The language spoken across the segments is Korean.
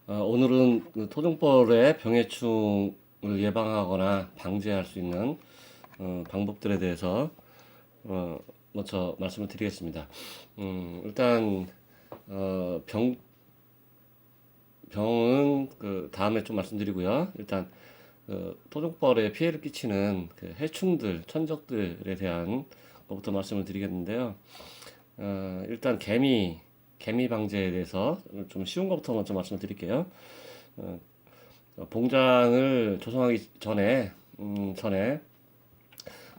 오늘은 그 토종벌의 병해충을 예방하거나 방지할 수 있는 방법들에 대해서 어, 먼저 말씀을 드리겠습니다. 일단 병은 그 다음에 좀 말씀드리고요. 일단 토종벌에 피해를 끼치는 그 해충들, 천적들에 대한 것부터 말씀을 드리겠는데요. 일단 개미 방제에 대해서 좀 쉬운 것부터 먼저 말씀을 드릴게요. 봉장을 조성하기 전에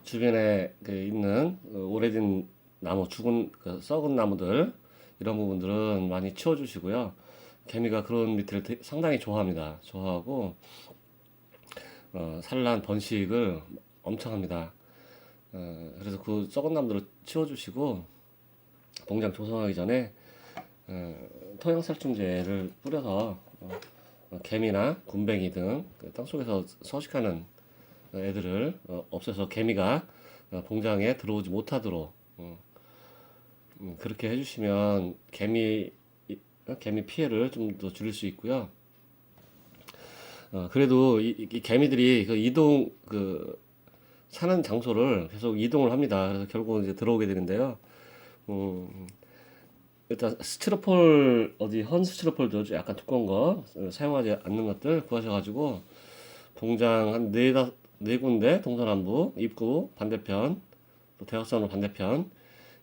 주변에 그 있는 오래된 나무, 죽은 썩은 나무들 이런 부분들은 많이 치워주시고요. 개미가 그런 밑을 상당히 좋아합니다. 좋아하고 산란 번식을 엄청 합니다. 그래서 그 썩은 나무들을 치워주시고 봉장 조성하기 전에 토양살충제를 뿌려서 개미나 굼벵이 등 땅속에서 서식하는 애들을 없애서 개미가 봉장에 들어오지 못하도록 그렇게 해주시면 개미 피해를 좀 더 줄일 수 있고요. 그래도 이 개미들이 그 사는 장소를 계속 이동을 합니다. 그래서 결국은 이제 들어오게 되는데요. 일단 스티로폴 어디 헌 스티로폴도 약간 두꺼운 거 사용하지 않는 것들 구하셔가지고 봉장 한 네 군데 동서남북 입구 반대편 또 대각선으로 반대편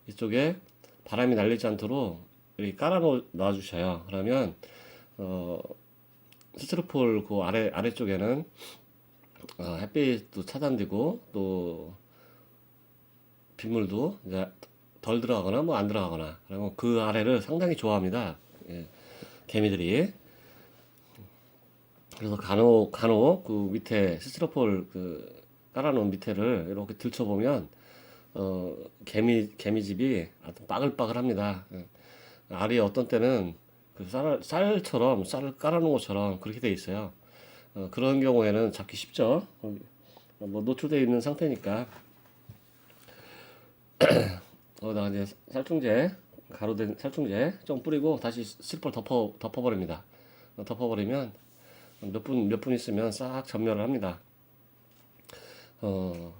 이쪽에 바람이 날리지 않도록 이렇게 놔주셔요. 그러면 어, 스티로폴 그 아래쪽에는 햇빛도 차단되고 또 빗물도 이제 덜 들어가거나 뭐 안 들어가거나 그리고 그 아래를 상당히 좋아합니다. 예, 개미들이. 그래서 간혹 그 밑에 스티로폴 그 깔아놓은 밑에를 이렇게 들춰보면 개미집이 아주 빠글빠글합니다. 예. 알이 어떤 때는 그 쌀을 깔아놓은 것처럼 그렇게 돼 있어요. 그런 경우에는 잡기 쉽죠. 뭐 노출되어 있는 상태니까. 거기다가 이제 가루된 살충제 좀 뿌리고 다시 실벌 덮어버립니다. 덮어버리면 몇 분 있으면 싹 전멸을 합니다. 어,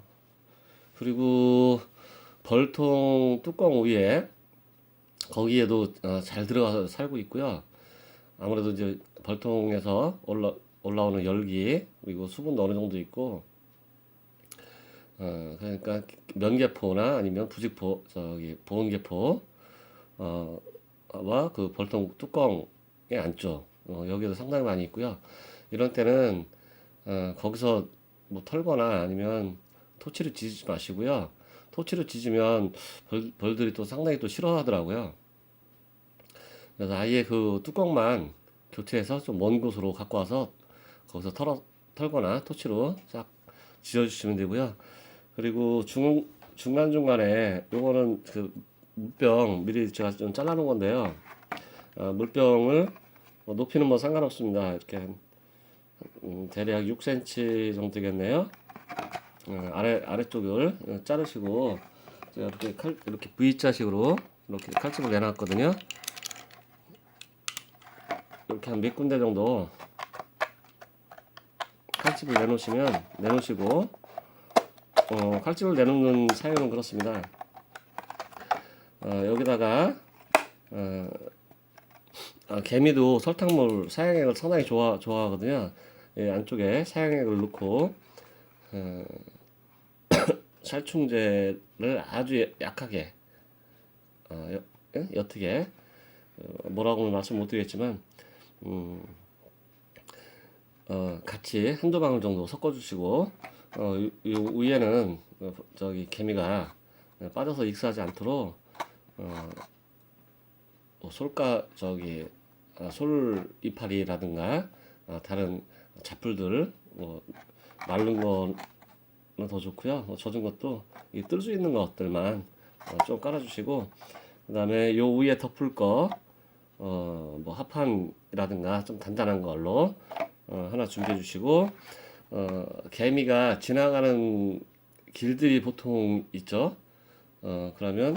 그리고 벌통 뚜껑 위에 거기에도 잘 들어가서 살고 있고요. 아무래도 이제 벌통에서 올라오는 열기 그리고 수분도 어느 정도 있고 그러니까 면계포나 아니면 부직포 보온계포 와그 벌통 뚜껑의 안쪽 여기도 상당히 많이 있고요. 이런 때는 거기서 뭐 털거나 아니면 토치를 지지 마시고요. 토치를 지지면 벌들이 또 상당히 또 싫어하더라고요. 그래서 아예 그 뚜껑만 교체해서 좀 먼 곳으로 갖고 와서 거기서 털거나 토치로 싹 지어주시면 되고요. 그리고 중간중간에 요거는 그 물병 미리 제가 좀 잘라놓은 건데요. 물병을 높이는 뭐 상관없습니다. 이렇게 대략 6cm 정도 되겠네요. 아래쪽을 자르시고 제가 이렇게 V자식으로 이렇게 칼집을 내놨거든요. 이렇게 한 몇 군데 정도 칼집을 내놓으시고 칼집을 내놓는 사유는 그렇습니다. 여기다가 개미도 설탕물 사양액을 상당히 좋아하거든요. 예, 안쪽에 사양액을 넣고 살충제를 아주 약하게 옅게 뭐라고는 말씀 못 드리겠지만 같이 한두 방울 정도 섞어주시고 요 위에는 저기 개미가 빠져서 익사하지 않도록 솔가 솔 이파리라든가 다른 잡풀들 마른 거는 더 좋고요. 젖은 것도 뜰 수 있는 것들만 좀 깔아주시고 그 다음에 요 위에 덮을 거 뭐 합판이라든가 좀 단단한 걸로 하나 준비해 주시고 개미가 지나가는 길들이 보통 있죠. 그러면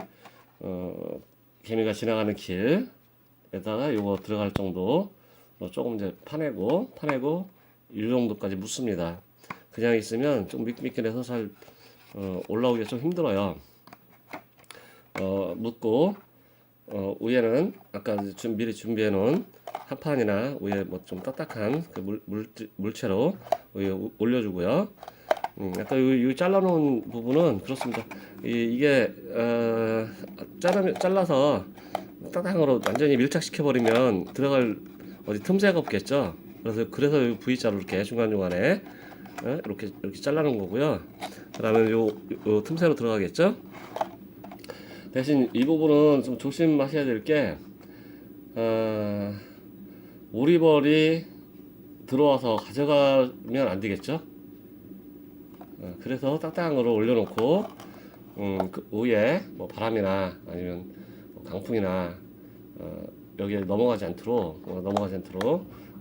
개미가 지나가는 길에다가 요거 들어갈 정도 조금 이제 파내고 이 정도까지 묻습니다. 그냥 있으면 좀 미끈미끈해서 잘 올라오기가 좀 힘들어요. 묻고 위에는 아까 미리 준비해 놓은 합판이나 위에 뭐 좀 딱딱한 그 물체로 위에 올려주고요. 아까 이 잘라놓은 부분은 그렇습니다. 이게 잘라서 딱딱으로 완전히 밀착시켜 버리면 들어갈 어디 틈새가 없겠죠. 그래서 이 V자로 이렇게 중간중간에 이렇게 잘라놓은 거고요. 그다음에 요 틈새로 들어가겠죠. 대신 이 부분은 좀 조심하셔야 될 게 오리벌이 들어와서 가져가면 안 되겠죠. 그래서 딱딱한 거를 올려놓고 그 위에 뭐 바람이나 아니면 뭐 강풍이나 여기에 넘어가지 않도록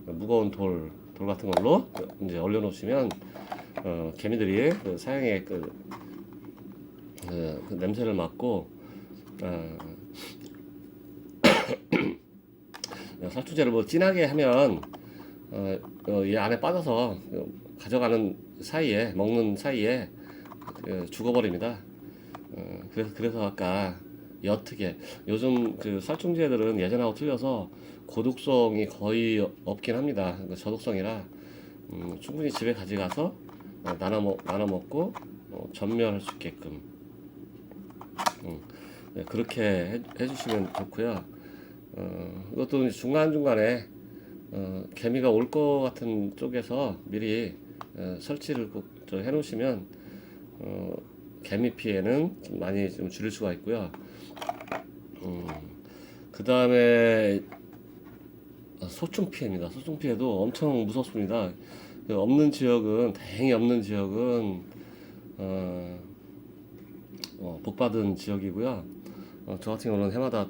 무거운 돌 같은 걸로 이제 올려놓으시면 개미들이 그 사양의 그 냄새를 맡고 살충제를 뭐 진하게 하면 이 안에 빠져서 가져가는 사이에 먹는 사이에 죽어버립니다. 그래서 아까 옅게 요즘 그 살충제들은 예전하고 틀려서 고독성이 거의 없긴 합니다. 저독성이라 충분히 집에 가져가서 나눠 먹고 전멸할 수 있게끔 그렇게 해주시면 좋고요. 이것도 중간중간에 개미가 올 것 같은 쪽에서 미리 설치를 꼭 해놓으시면 개미 피해는 좀 많이 좀 줄일 수가 있고요. 그 다음에 소충 피해입니다. 소충 피해도 엄청 무섭습니다. 다행히 없는 지역은 복받은 지역이고요. 저 같은 경우는 해마다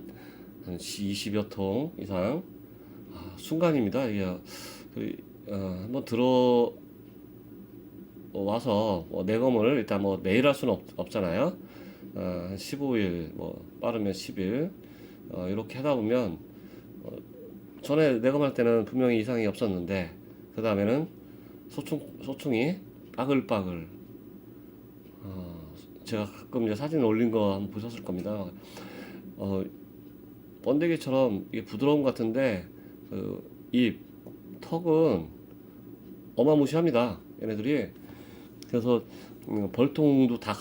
한 20여 통 이상 순간입니다. 이게 한번 들어와서 내검을 일단 뭐 매일 할 수는 없잖아요. 한 15일 뭐 빠르면 10일 이렇게 하다 보면 전에 내검할 때는 분명히 이상이 없었는데 그 다음에는 소충이 빠글빠글 제가 가끔 이제 사진 올린 거 한번 보셨을 겁니다. 번데기처럼 이게 부드러운 것 같은데 이 턱은 어마무시합니다. 얘네들이. 그래서 벌통도 다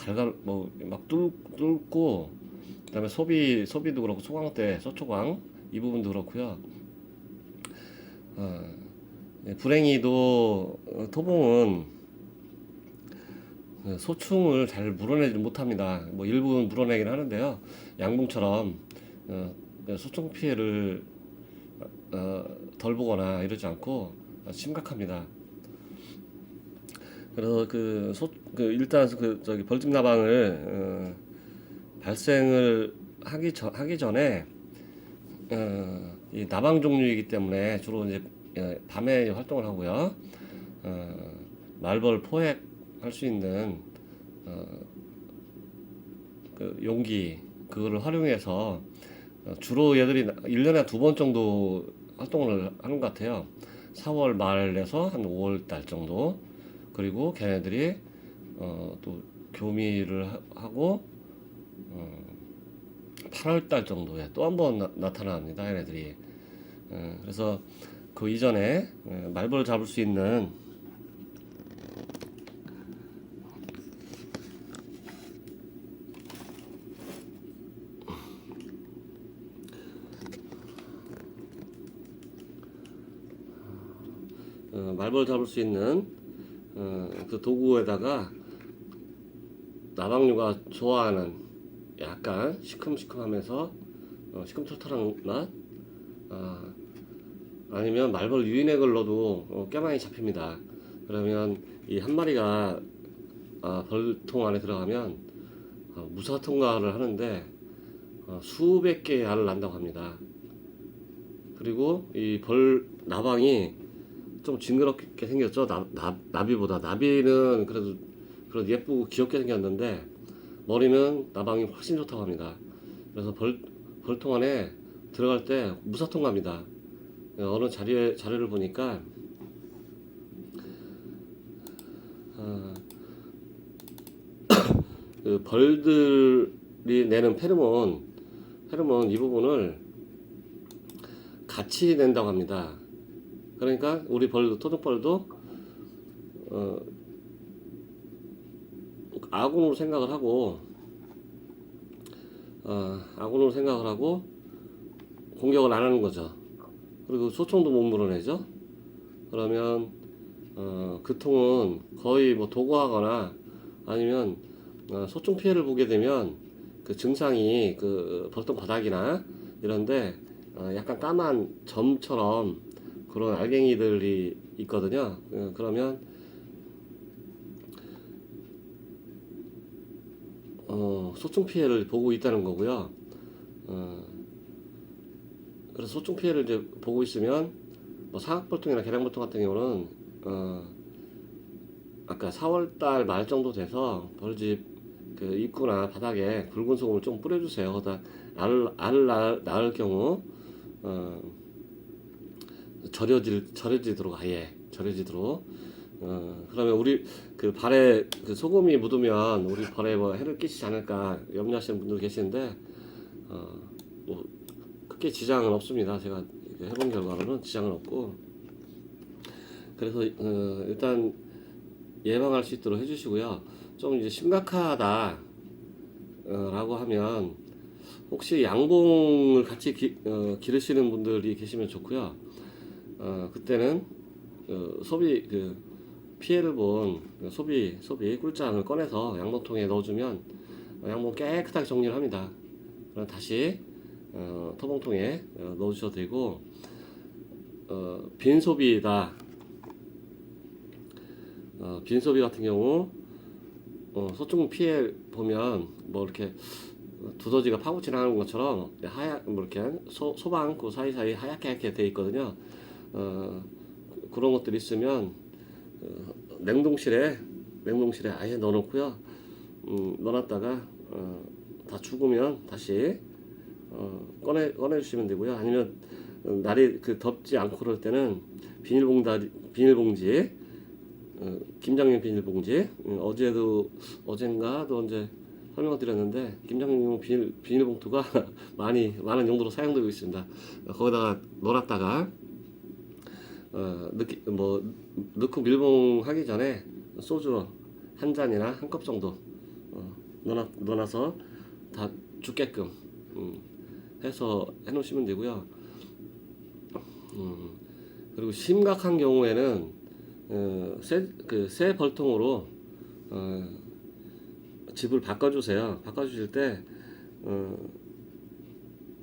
막 뚫고 그다음에 소비도 그렇고 소광대, 소초광 이 부분도 그렇고요. 불행히도 토봉은 소충을 잘 물어내지 못합니다. 뭐 일부는 물어내긴 하는데요. 양봉처럼 소충 피해를 덜 보거나 이러지 않고 심각합니다. 그래서 일단 저기 벌집 나방을 발생을 하기 전에 이 나방 종류이기 때문에 주로 이제 밤에 활동을 하고요. 말벌 포획할 수 있는 그 용기 그거를 활용해서 주로 얘들이 1년에 2번 정도 활동을 하는 것 같아요. 4월 말에서 한 5월 달 정도. 그리고 걔네들이 또 교미를 하고 8월 달 정도에 또 한 번 나타납니다. 얘네들이. 그래서 그 이전에 말벌 잡을 수 있는 말벌 잡을 수 있는 그 도구에다가 나방류가 좋아하는 약간 시큼시큼하면서 시큼털털한 맛 아니면 말벌 유인액을 넣어도 꽤 많이 잡힙니다. 그러면 이 한 마리가 벌통 안에 들어가면 무사 통과를 하는데 수백 개의 알을 낳는다고 합니다. 그리고 이 나방이 좀 징그럽게 생겼죠. 나비보다. 나비는 그래도 예쁘고 귀엽게 생겼는데 머리는 나방이 훨씬 좋다고 합니다. 그래서 벌통 안에 들어갈 때 무사통과입니다. 어느 자료를 보니까 어, 그 벌들이 내는 페로몬 이 부분을 같이 낸다고 합니다. 그러니까 우리 벌도 토종벌도 어, 아군으로 생각을 하고 아군으로 생각을 하고 공격을 안 하는 거죠. 그리고 소총도 못 물어내죠. 그러면 그 통은 거의 뭐 도구하거나 아니면 소총 피해를 보게 되면 그 증상이 그 벌통 바닥이나 이런데 약간 까만 점처럼 그런 알갱이들이 있거든요. 그러면 소총 피해를 보고 있다는 거고요. 그래서 소총 피해를 이제 보고 있으면 뭐 사각벌통이나 계량벌통 같은 경우는 아까 4월달 말 정도 돼서 벌집 그 입구나 바닥에 굵은 소금을 좀 뿌려주세요. 거기다 알을 낳을 경우 어, 절여지도록 아예 절여지도록 그러면 우리 그 발에 그 소금이 묻으면 우리 발에 뭐 해를 끼치지 않을까 염려하시는 분들 계시는데 뭐 크게 지장은 없습니다. 제가 해본 결과로는 지장은 없고 그래서 일단 예방할 수 있도록 해주시고요. 좀 이제 심각하다 라고 하면 혹시 양봉을 같이 기르시는 분들이 계시면 좋고요. 그때는 소비 그 피해를 본 소비 꿀장을 꺼내서 양봉통에 넣어주면 양봉 깨끗하게 정리를 합니다. 그럼 다시 토봉통에 넣어주셔도 되고 빈 소비다. 빈 소비 같은 경우 소총 피해 보면 뭐 이렇게 두더지가 파고 지나가는 것처럼 뭐 이렇게 소방 그 사이사이 하얗게 돼 있거든요. 그런 것들이 있으면 냉동실에 아예 넣어놓고요. 넣어놨다가 다 죽으면 다시 꺼내주시면 되고요. 아니면 날이 그 덥지 않고 그럴 때는 비닐봉지 김장용 비닐봉지 어젠가도 언제 설명을 드렸는데 김장용 비닐봉투가 많은 용도로 사용되고 있습니다. 거기다가 넣어놨다가 넣고 밀봉하기 전에 소주 한 잔이나 한 컵 정도 넣어놔서 다 죽게끔 해서 해놓으시면 되고요. 그리고 심각한 경우에는 새 벌통으로 집을 바꿔주세요. 바꿔주실 때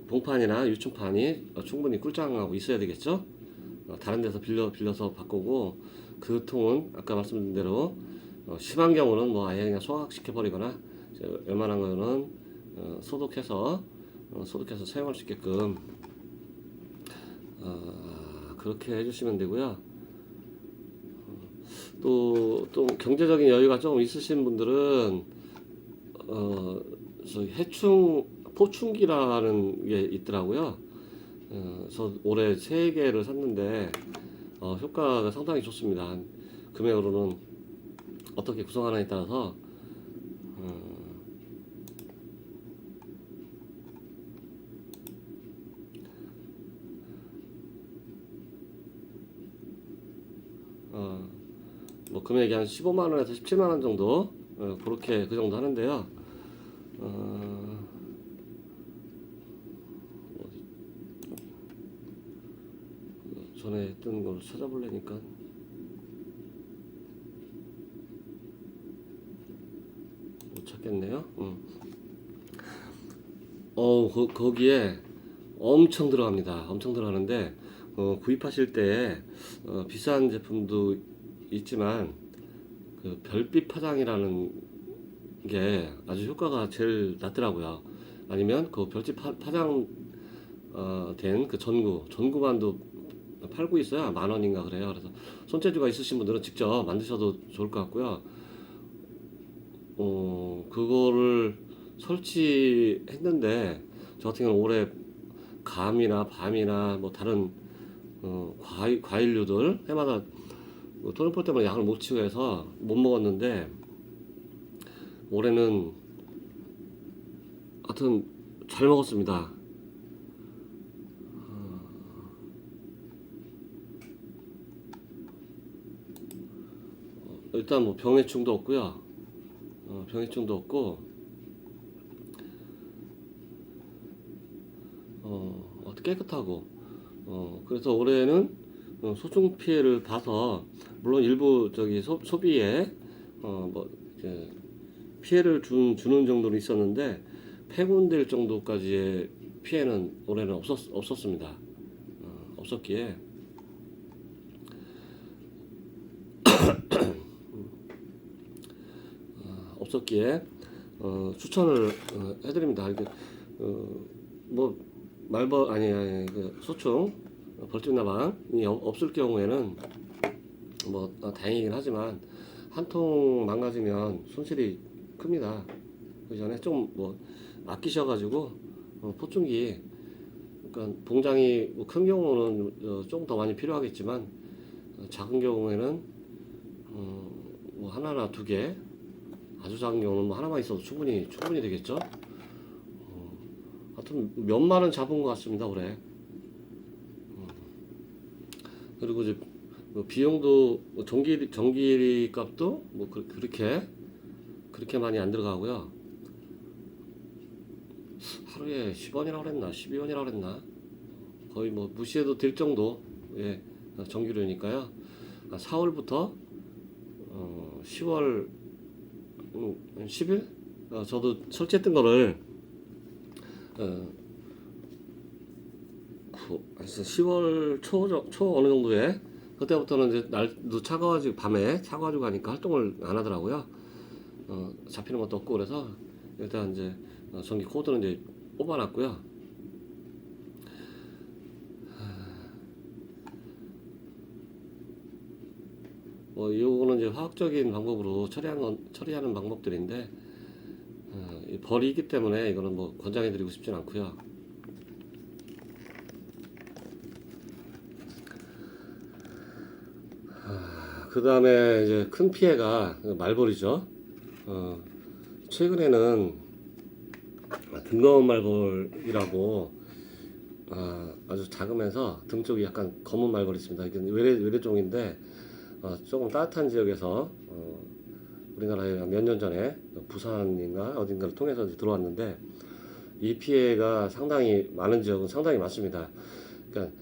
봉판이나 유충판이 충분히 꿀장하고 있어야 되겠죠. 다른 데서 빌려서 바꾸고 그 통은 아까 말씀드린 대로 심한 경우는 뭐 아예 그냥 소각시켜 버리거나 웬만한 거는 소독해서 사용할 수 있게끔 그렇게 해주시면 되고요. 또 경제적인 여유가 조금 있으신 분들은 해충 포충기라는 게 있더라고요. 저 올해 3개를 샀는데 효과가 상당히 좋습니다. 금액으로는 어떻게 구성하느냐에 따라서 뭐 금액이 한 15만 원에서 17만 원 정도 그렇게 그 정도 하는데요. 전에 했던 걸 찾아보려니까 못 찾겠네요. 거기에 엄청 들어갑니다. 엄청 들어가는데 구입하실 때 비싼 제품도 있지만 그 별빛 파장이라는 게 아주 효과가 제일 낮더라고요. 아니면 그 별빛 파장 된 그 전구만도 팔고 있어요. 10,000원인가 그래요. 그래서 손재주가 있으신 분들은 직접 만드셔도 좋을 것 같고요. 그거를 설치했는데 저 같은 경우는 올해 감이나 밤이나 뭐 다른 과일류들 해마다 토종벌 때문에 약을 못 치고 해서 못 먹었는데 올해는 하여튼 잘 먹었습니다. 일단 뭐 병해충도 없고요. 병해충도 없고 깨끗하고 그래서 올해는 소중 피해를 봐서 물론 일부 저기 소비에 뭐 피해를 주는 정도는 있었는데 폐군될 정도까지의 피해는 올해는 없었습니다. 없었기에 추천을 해드립니다. 이렇게 뭐 말벌 아니 그 소충 벌집나방이 없을 경우에는 뭐 다행이긴 하지만 한 통 망가지면 손실이 큽니다. 그 전에 좀 뭐 아끼셔가지고 포충기 그러니까 봉장이 뭐 큰 경우는 조금 더 많이 필요하겠지만 작은 경우에는 뭐 하나나 두 개, 아주 작은 경우는 뭐 하나만 있어도 충분히 되겠죠. 하여튼 몇만원 잡은 것 같습니다 올해. 그리고 이제 뭐 비용도 뭐 전기 값도 뭐 그렇게 많이 안 들어가고요. 하루에 10원이라고 그랬나 12원이라고 그랬나 거의 뭐 무시해도 될 정도의 전기료니까요. 4월부터 10월 10일 저도 설치했던 거를 10월 초 어느 정도에 그때부터는 이제 날도 차가워지고 밤에 차가워지고 하니까 활동을 안 하더라고요. 잡히는 것도 없고 그래서 일단 이제 전기 코드는 이제 뽑아놨고요. 뭐 이거는 이제 화학적인 방법으로 처리하는 방법들인데 벌이기 때문에 이거는 뭐 권장해드리고 싶진 않고요. 그 다음에 이제 큰 피해가 말벌이죠. 최근에는 등검 말벌이라고 아주 작으면서 등 쪽이 약간 검은 말벌이 있습니다. 이게 외래종인데 조금 따뜻한 지역에서 우리나라에 몇 년 전에 부산인가 어딘가를 통해서 들어왔는데 이 피해가 상당히 많은 지역은 상당히 많습니다. 그러니까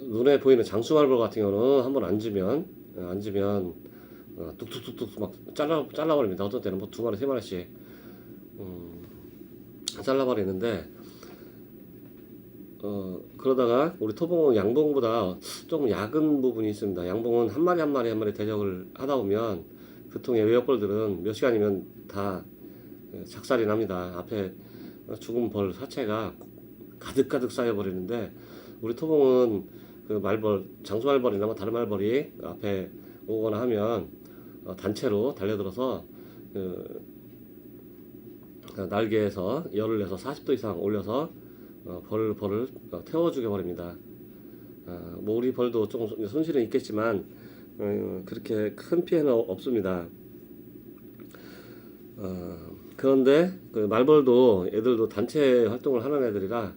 눈에 보이는 장수말벌 같은 경우는 한번 앉으면 뚝뚝뚝뚝 막 잘라버립니다. 어떤 때는 뭐 2마리 3마리씩 잘라버리는데 그러다가 우리 토봉은 양봉보다 조금 약은 부분이 있습니다. 양봉은 한 마리 대적을 하다 보면 그 통의 외역벌들은 몇 시간이면 다 작살이 납니다. 앞에 죽은 벌 사체가 가득 쌓여버리는데 우리 토봉은 그 말벌, 장수말벌이나 뭐 다른 말벌이 앞에 오거나 하면 단체로 달려들어서 날개에서 열을 내서 40도 이상 올려서 벌을 태워 죽여버립니다. 뭐 우리 벌도 조금 손실은 있겠지만 그렇게 큰 피해는 없습니다. 그런데 그 말벌도 애들도 단체 활동을 하는 애들이라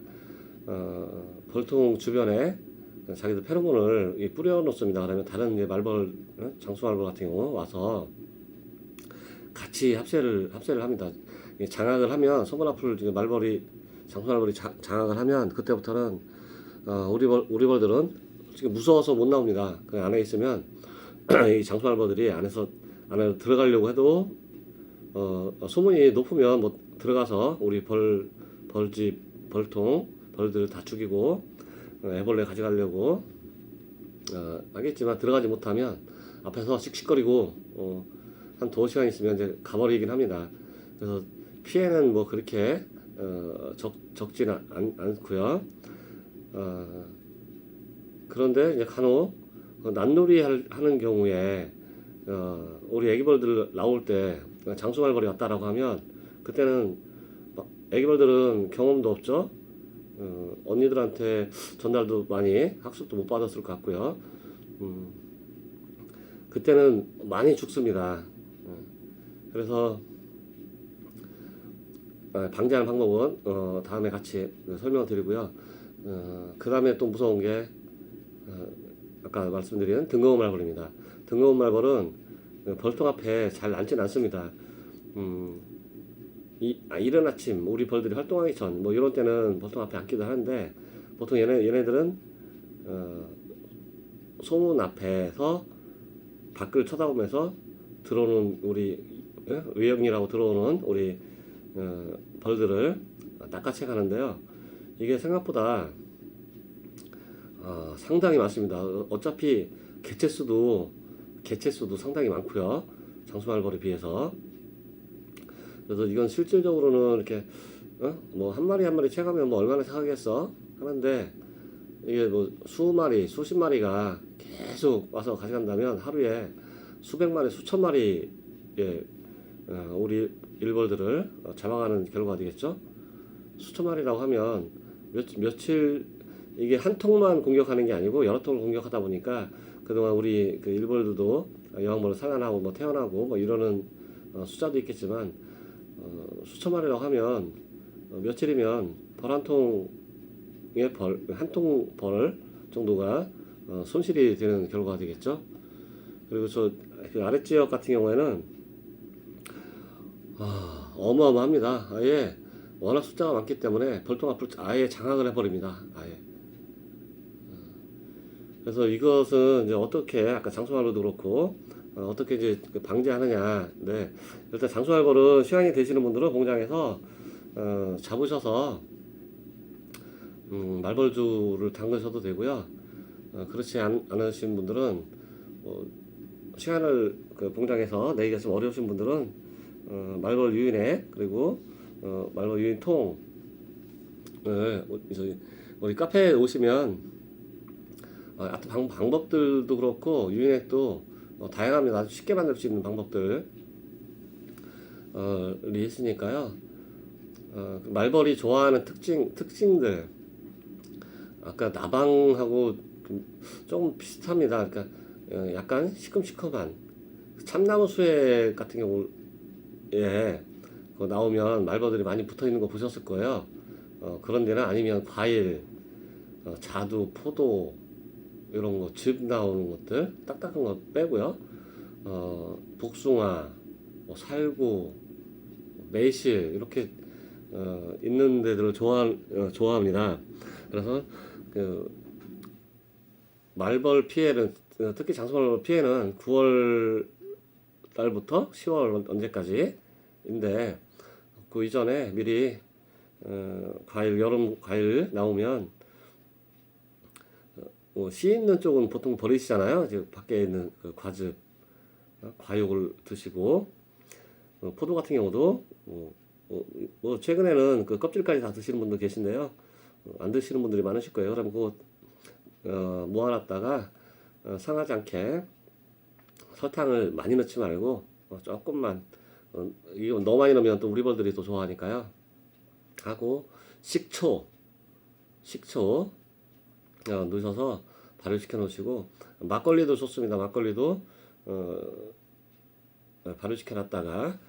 벌통 주변에 자기들 페로몬을 뿌려 놓습니다. 그러면 다른 이제 말벌, 장수말벌 같은 경우 와서 같이 합세를 합니다. 장악을 하면 소문 앞을 장수말벌이 장악을 하면 그때부터는 우리 벌들은 솔직히 무서워서 못 나옵니다. 그 안에 있으면 이 장수말벌들이 안에 들어가려고 해도 소문이 높으면 뭐 들어가서 우리 벌집, 벌들 다 죽이고 애벌레 가져가려고 하겠지만 들어가지 못하면 앞에서 씩씩거리고 한 2시간 있으면 이제 가버리긴 합니다. 그래서 피해는 뭐 그렇게 적지는 않고요. 그런데 이제 간혹 난놀이 하는 경우에 우리 애기벌들 나올 때 장수말벌이 왔다라고 하면 그때는 애기벌들은 경험도 없죠. 언니들한테 전날도 많이 학습도 못 받았을 것 같고요. 그때는 많이 죽습니다. 그래서 방지하는 방법은 다음에 같이 설명을 드리고요. 그 다음에 또 무서운 게 아까 말씀드린 등거운 말벌입니다. 등거운 말벌은 벌통 앞에 잘 남진 않습니다. 이른 아침 우리 벌들이 활동하기 전 뭐 이런 때는 벌통 앞에 앉기도 하는데 보통 얘네들은 소문 앞에서 밖을 쳐다보면서 들어오는 우리 외형이라고 들어오는 우리 벌들을 낚아채가는데요. 이게 생각보다 상당히 많습니다. 어차피 개체수도 상당히 많고요. 장수말벌에 비해서. 그래서 이건 실질적으로는 이렇게 뭐 한 마리 한 마리 채가면 뭐 얼마나 채가겠어 하는데 이게 뭐 수십 마리가 계속 와서 가져간다면 하루에 수백 마리, 수천 마리 우리 일벌들을 잡아가는 결과가 되겠죠. 수천 마리라고 하면 며칠 이게 한 통만 공격하는 게 아니고 여러 통을 공격하다 보니까 그동안 우리 그 일벌들도 여왕벌을 산란하고 뭐 태어나고 뭐 이러는 숫자도 있겠지만 수천 마리라고 하면 며칠이면 벌 한 통에 한 통 벌 정도가 손실이 되는 결과가 되겠죠. 그리고 그 아랫지역 같은 경우에는 어마어마합니다. 아예 워낙 숫자가 많기 때문에 벌통 앞을 아예 장악을 해버립니다. 아예. 그래서 이것은 이제 어떻게 아까 장수말벌도 그렇고 어떻게 이제 방지하느냐. 네. 일단 장수말벌은 시간이 되시는 분들은 공장에서 잡으셔서 말벌주를 담그셔도 되고요. 그렇지 않으신 분들은 시간을 그 공장에서 내기가 좀 어려우신 분들은 말벌 유인액 그리고 말벌 유인통 우리 카페에 오시면 방법들도 그렇고 유인액도 다양합니다. 아주 쉽게 만들 수 있는 방법들이 있으니까요. 말벌이 좋아하는 특징들 아까 나방하고 조금 비슷합니다. 그러니까 약간 시큼시큼한 참나무 수액 같은 경우에 나오면 말벌들이 많이 붙어 있는 거 보셨을 거예요. 그런 데는 아니면 과일, 자두, 포도 이런 거 즙 나오는 것들 딱딱한 거 빼고요. 복숭아, 살구, 매실 이렇게 있는 데들을 좋아합니다. 그래서 그 말벌 피해는 특히 장수말벌 피해는 9월 달부터 10월 언제까지인데 그 이전에 미리 여름 과일 나오면 씨 있는 쪽은 보통 버리시잖아요. 이제 밖에 있는 그 과즙, 과육을 드시고 포도 같은 경우도 최근에는 그 껍질까지 다 드시는 분도 계신데요. 안 드시는 분들이 많으실 거예요. 그럼 그거 모아놨다가 상하지 않게 설탕을 많이 넣지 말고 조금만 이거 너무 많이 넣으면 또 우리 벌들이 또 좋아하니까요. 하고 식초 넣으셔서 발효시켜 놓으시고 막걸리도 좋습니다. 막걸리도 발효시켜 놨다가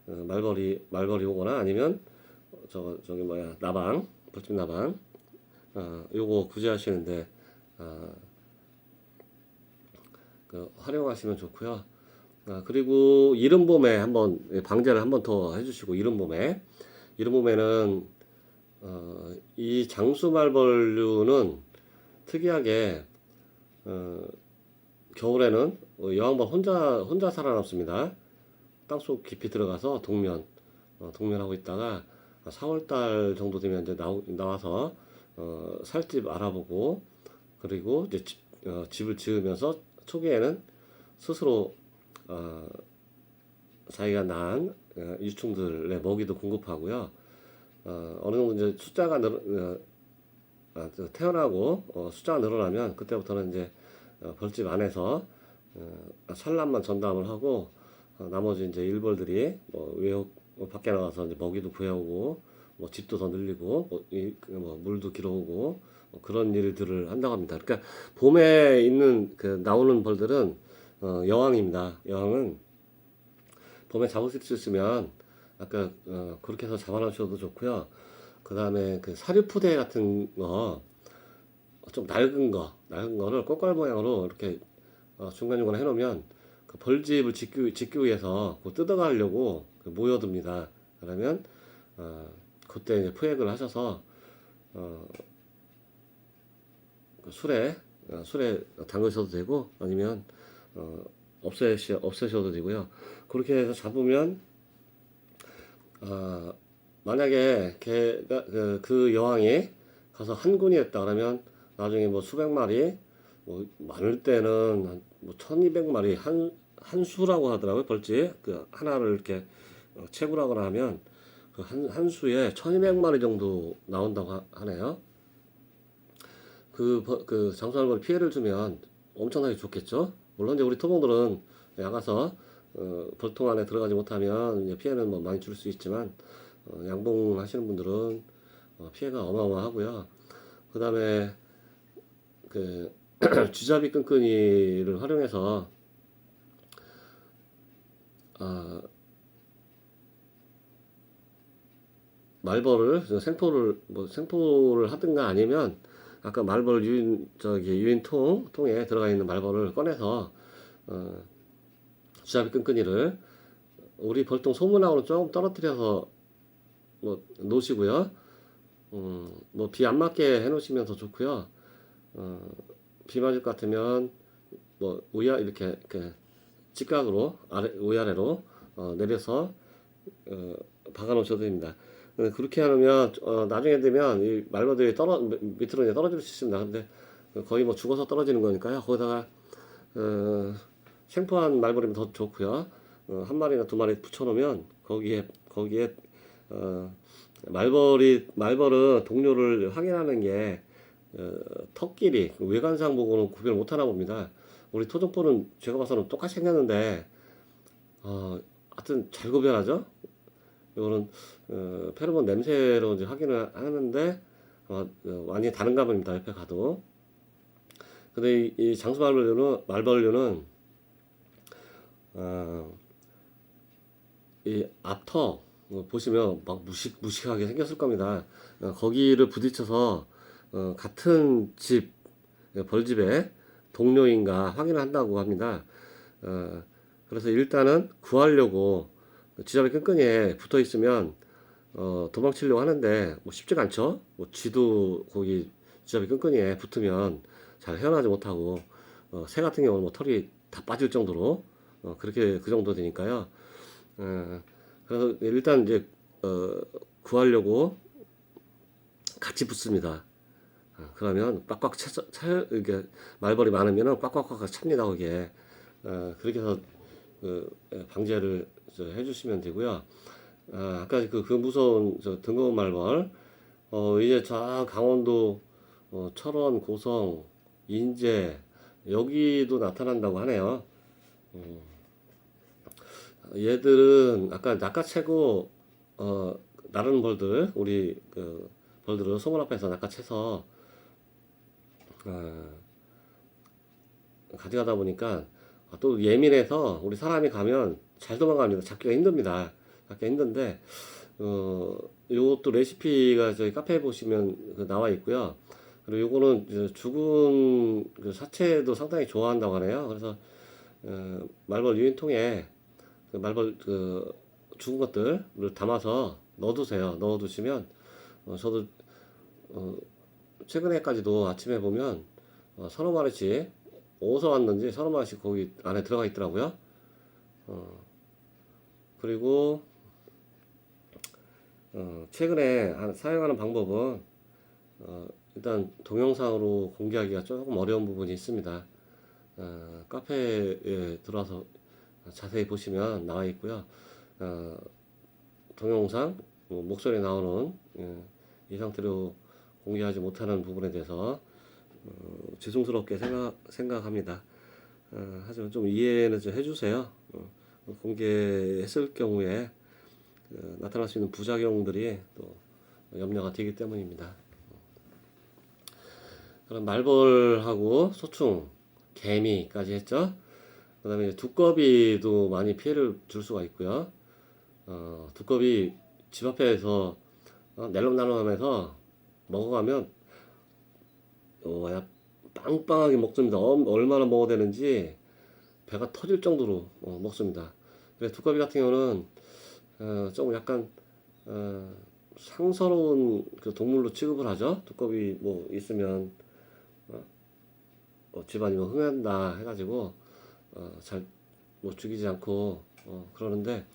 말벌이 오거나 아니면 저기 뭐야 나방 벌집 나방 요거 구제하시는데 활용하시면 좋고요. 그리고 이른봄에 한번 방제를 한번 더 해주시고 이른봄에는 이 장수말벌류는 특이하게 겨울에는 여왕벌 혼자 살아남습니다. 땅속 깊이 들어가서 동면하고 있다가 4월달 정도 되면 이제 나와서 살집 알아보고 그리고 이제 집을 지으면서 초기에는 스스로 자기가 낳은 유충들의 먹이도 공급하고요. 어느 정도 이제 숫자가 태어나고 숫자가 늘어나면 그때부터는 이제 벌집 안에서 산란만 전담을 하고 나머지 이제 일벌들이 외국 밖에 나가서 이제 먹이도 구해오고 뭐 집도 더 늘리고 뭐 물도 길어오고 뭐 그런 일들을 한다고 합니다. 그러니까 봄에 있는 그 나오는 벌들은 여왕입니다. 여왕은 봄에 잡으실 수 있으면 아까 그렇게 해서 잡아놓으셔도 좋고요. 그 다음에 그 사료푸대 같은 거 좀 낡은 거를 꽃갈 모양으로 이렇게 중간중간 해놓으면 그 벌집을 짓기 위해서 그 뜯어가려고 그 모여듭니다. 그러면 그때 이제 포획을 하셔서 어, 그 술에 담그셔도 되고 아니면 없애셔도 되고요. 그렇게 해서 잡으면 만약에 걔가 그 여왕이 가서 한 군이 했다 그러면 나중에 뭐 수백 마리 뭐 많을 때는 뭐 1200마리 한 수라고 하더라고요. 벌집 그 하나를 이렇게 채굴하거나 하면 그 한 수에 1200마리 정도 나온다고 하네요. 그 장수하는 걸 피해를 주면 엄청나게 좋겠죠. 물론 이제 우리 토종들은 나가서 벌통 안에 들어가지 못하면 이제 피해는 뭐 많이 줄 수 있지만 양봉하시는 분들은 피해가 어마어마하고요. 그 다음에 그 쥐잡이 끈끈이를 활용해서 아, 말벌을 생포를 하든가 아니면 아까 말벌 유인 통에 들어가 있는 말벌을 꺼내서 쥐잡이 끈끈이를 우리 벌통 소문하고는 조금 떨어뜨려서 뭐 놓으시고요. 뭐 비 안 맞게 해놓으시면 더 좋고요. 비 맞을 것 같으면 뭐 이렇게 직각으로 위아래로 내려서 박아 놓으셔도 됩니다. 그렇게 하면 나중에 되면 이 말벌들이 밑으로 이제 떨어질 수 있습니다. 근데 거의 뭐 죽어서 떨어지는 거니까요. 거기다가 생포한 말벌이면 더 좋고요. 한 마리나 두 마리 붙여놓으면 거기에 말벌은 동료를 확인하는 게 턱끼리 외관상 보고는 구별 못하나 봅니다. 우리 토종포는 제가 봐서는 똑같이 생겼는데 하여튼 잘 구별하죠. 이거는 페로몬 냄새로 이제 확인을 하는데 완전히 다른가 봅니다. 옆에 가도. 근데 이 장수 말벌류는 이 앞턱 보시면 막 무식하게 생겼을 겁니다. 거기를 부딪혀서 같은 집 벌집에 동료인가 확인을 한다고 합니다. 그래서 일단은 구하려고 쥐잡이 끈끈이에 붙어 있으면 도망치려고 하는데 뭐 쉽지가 않죠. 뭐 쥐도 거기 쥐잡이 끈끈이에 붙으면 잘 헤어나지 못하고 새 같은 경우는 뭐 털이 다 빠질 정도로 그렇게 그 정도 되니까요. 그래서 일단 이제 구하려고 같이 붙습니다. 그러면 꽉꽉 이게 말벌이 많으면은 꽉꽉꽉 찹니다 거기에. 그렇게 해서 방제를 해주시면 되고요. 아까 그 무서운 등거운 말벌 이제 저 강원도 철원, 고성, 인제 여기도 나타난다고 하네요. 얘들은 아까 낚아채고 나르는 벌들 우리 벌들을 소문 앞에서 낚아채서 가져가다 보니까 또 예민해서 우리 사람이 가면 잘 도망갑니다. 잡기가 힘든데 요것도 레시피가 저희 카페에 보시면 나와 있고요. 그리고 요거는 죽은 그 사체도 상당히 좋아한다고 하네요. 그래서 말벌 유인통에 말벌 죽은 것들을 담아서 넣어두세요. 넣어두시면 저도 최근에까지도 아침에 보면 서너 마리씩 어디서 왔는지 서너 마리씩 거기 안에 들어가 있더라고요. 그리고 최근에 사용하는 방법은 일단 동영상으로 공개하기가 조금 어려운 부분이 있습니다. 카페에 들어와서 자세히 보시면 나와 있고요. 동영상 목소리 나오는 이 상태로 공개하지 못하는 부분에 대해서 죄송스럽게 생각합니다. 하지만 좀 이해는 좀 해주세요. 공개했을 경우에 나타날 수 있는 부작용들이 또 염려가 되기 때문입니다. 그럼 말벌하고 소충, 개미까지 했죠. 그 다음에 두꺼비도 많이 피해를 줄 수가 있고요. 두꺼비 집 앞에서 낼름날름하면서 먹어가면 빵빵하게 먹습니다. 얼마나 먹어야 되는지 배가 터질 정도로 먹습니다. 그래서 두꺼비 같은 경우는 조금 약간 상서로운 그 동물로 취급을 하죠. 두꺼비 뭐 있으면 집안이 뭐 흥한다 해가지고 잘 뭐 죽이지 않고 그러는데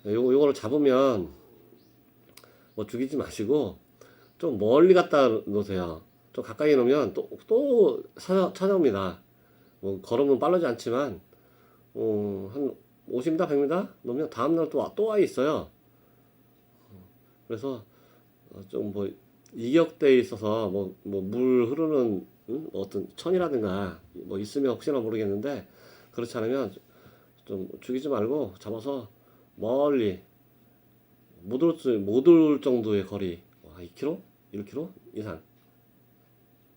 요거를 잡으면 뭐 죽이지 마시고 좀 멀리 갖다 놓으세요. 좀 가까이 놓으면 또 찾아옵니다. 뭐 걸으면 빠르지 않지만 한 50m, 100m 놓으면 다음날 또 와 있어요. 그래서 좀 뭐 이격대에 있어서 뭐 물 흐르는 어떤 천이라든가 뭐 있으면 혹시나 모르겠는데 그렇지 않으면 좀 죽이지 말고 잡아서 멀리 못 올 정도의 거리 2km, 1km 이상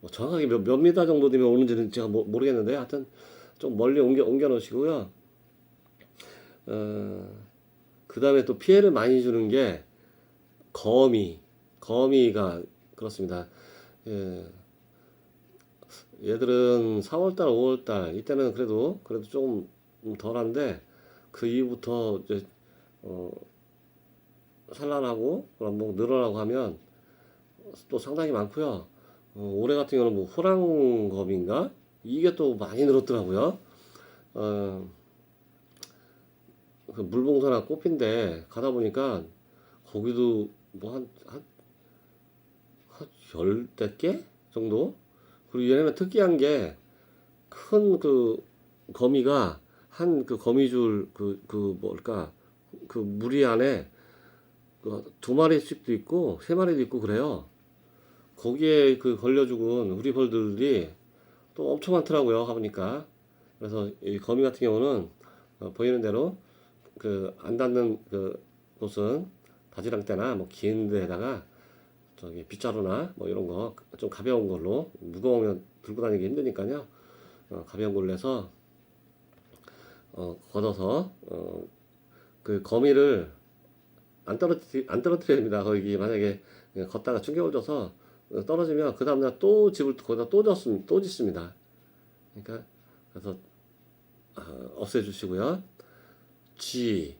뭐 정확하게 몇 미터 정도 되면 오는지는 제가 모르겠는데 하여튼 좀 멀리 옮겨 놓으시고요. 그 다음에 또 피해를 많이 주는 게 거미가 그렇습니다. 예, 얘들은 4월달, 5월달 이때는 그래도 조금 덜한데 그 이후부터 이제 산란하고 그럼 뭐 늘어나고 하면 또 상당히 많고요. 올해 같은 경우는 뭐 호랑거미인가 이게 또 많이 늘었더라고요. 그 물봉사나 꽃핀데 가다 보니까 거기도 뭐 한 열댓 개 정도? 그리고 얘네는 특이한 게 큰 그 거미가 한 그 거미줄 뭘까 그 무리 안에 두 마리씩도 있고 세 마리도 있고 그래요. 거기에 그 걸려 죽은 우리 벌들이 또 엄청 많더라고요. 가보니까. 그래서 이 거미 같은 경우는 보이는 대로 그 안 닿는 그 곳은 바지랑떼나 뭐 긴 데다가 저기 빗자루나 뭐 이런 거 좀 가벼운 걸로 무거우면 들고 다니기 힘드니까요. 가벼운 걸로 해서 걷어서 그 거미를 안 떨어뜨려야 됩니다. 거기 만약에 걷다가 충격을 줘서 떨어지면 그 다음날 또 집을 거기다 또 짓습니다. 그러니까 그래서 없애주시고요. 쥐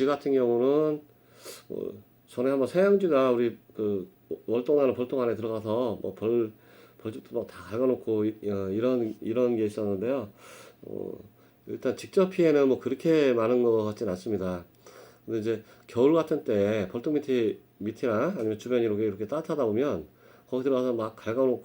같은 경우는 전에 한번 새양쥐가 우리 그 월동하는 벌통 안에 들어가서 뭐 벌집도 막 다 갉아놓고 이런 게 있었는데요. 일단 직접 피해는 뭐 그렇게 많은 것 같진 않습니다. 근데 이제 겨울 같은 때 벌통 밑이나 아니면 주변이 이렇게 따뜻하다 보면 거기 들어가서 막 갉아놓고